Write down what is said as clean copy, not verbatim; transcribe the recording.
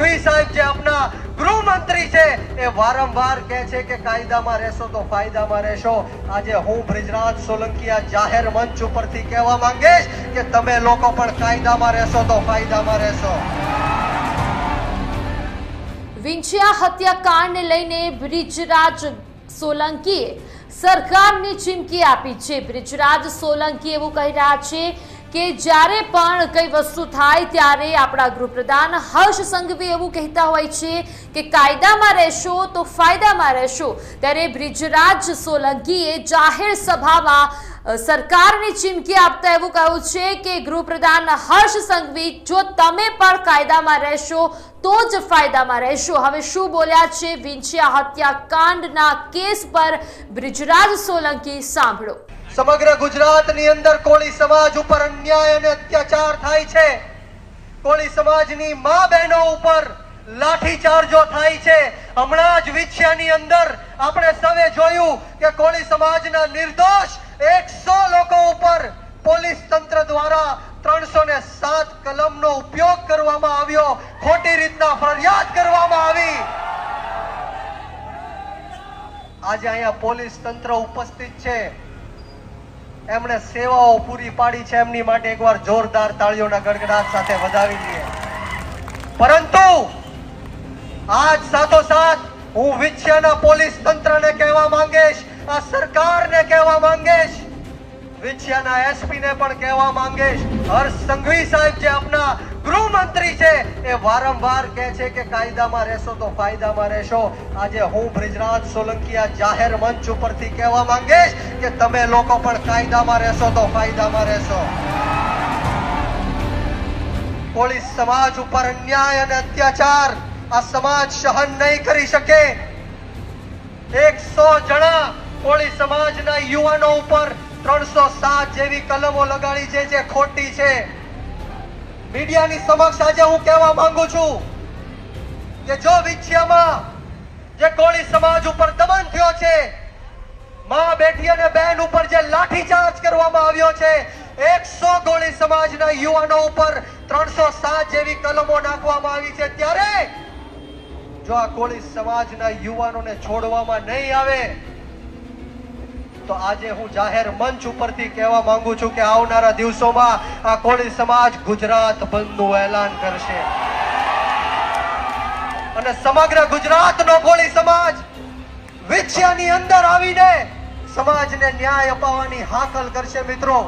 સંઘવી સાહેબ જે આપના ગૃહમંત્રી છે એ વારંવાર કહે છે કે કાયદામાં રહેશો તો ફાયદામાં રહેશો। આજે હું બ્રિજરાજ સોલંકી આ જાહેર મંચ ઉપરથી કહેવા માંગીશ કે તમે લોકો પણ કાયદામાં રહેશો તો ફાયદામાં રહેશો। વિંછિયા હત્યાકાંડને લઈને બ્રિજરાજ સોલંકીએ સરકારને ચીમકી આપી છે। બ્રિજરાજ સોલંકી એવું કહી રહ્યા છે કે જ્યારે પણ કઈ વસ્તુ થાય ત્યારે આપણા ગૃહપ્રધાન હર્ષ સંઘવી એવું કહેતા હોય છે કે કાયદામાં રહેશો તો ફાયદામાં રહેશો। ત્યારે બ્રિજરાજ સોલંકીએ જાહેર સભામાં સરકારને ચીમકી આપતા એવું કહ્યું છે કે ગૃહપ્રધાન હર્ષ સંઘવી જો તમે પણ કાયદામાં રહેશો તો જ ફાયદામાં રહેશો। હવે શું બોલ્યા છે વિંછિયા હત્યાકાંડના કેસ પર બ્રિજરાજ સોલંકી સાંભળો। સમગ્ર ગુજરાતની અંદર કોળી સમાજ ઉપર અન્યાય અને અત્યાચાર થાય છે। કોળી સમાજની મા બહેનો ઉપર લાઠીચાર્જો થાય છે। હમણાં જ વિંછિયાની અંદર આપણે સૌએ જોયું કે કોળી સમાજના નિર્દોષ 100 લોકો ઉપર પોલીસ તંત્ર દ્વારા 307 કલમનો ઉપયોગ કરવામાં આવ્યો, ખોટી રીતના ફરિયાદ કરવામાં આવી। આજે અહીંયા પોલીસ તંત્ર ઉપસ્થિત છે, એમણે સેવાઓ પૂરી પાડી છે, એમની માટે એકવાર જોરદાર તાળીઓના ગડગડાટ સાથે વધાવી લઈએ। પરંતુ આજ સાથોસાથ હું વિંછિયાના પોલીસ તંત્રને કહેવા માંગીશ, આ સરકારને કહેવા માંગીશ, વિંછિયાના એસપી ને પણ કહેવા માંગીશ, હર્ષ સંઘવી સાહેબ જે આપના ગૃહમંત્રી છે એ વારંવાર કહે છે કે કાયદામાં રહેશો તો ફાયદામાં રહેશો। આજે હું બ્રિજરાજ સોલંકી આ જાહેર મંચ ઉપરથી કહેવા માંગીશ કે તમે લોકો પણ કાયદામાં રહેશો તો ફાયદામાં રહેશો। કોળી સમાજ ઉપર અન્યાય અને અત્યાચાર આ સમાજ સહન નહીં કરી શકે। 100 જણા કોળી સમાજના યુવાનો ઉપર 307 જેવી કલમો લગાડી છે જે ખોટી છે। મીડિયાની સમક્ષ આજે હું કહેવા માંગુ છું કે જો વિંછિયામાં જે કોળી સમાજ ઉપર દમન થયો છે, માં બેટી અને બહેન ઉપર જે લાઠીચાર્જ કરવામાં આવ્યો છે, 100 કોળી સમાજના યુવાનો ઉપર 307 જેવી કલમો નાખવામાં આવી છે, ત્યારે જો આ કોળી સમાજના યુવાનોને છોડવામાં નહીં આવે તો આજે હું જાહેર મંચ ઉપરથી કહેવા માંગુ છું કે આવનારા દિવસોમાં આ કોળી સમાજ ગુજરાત બંધનું એલાન કરશે અને સમગ્ર ગુજરાતનો કોળી સમાજ વિંછિયાની અંદર આવીને સમાજને ન્યાય અપાવવાની હાકલ કરશે। મિત્રો,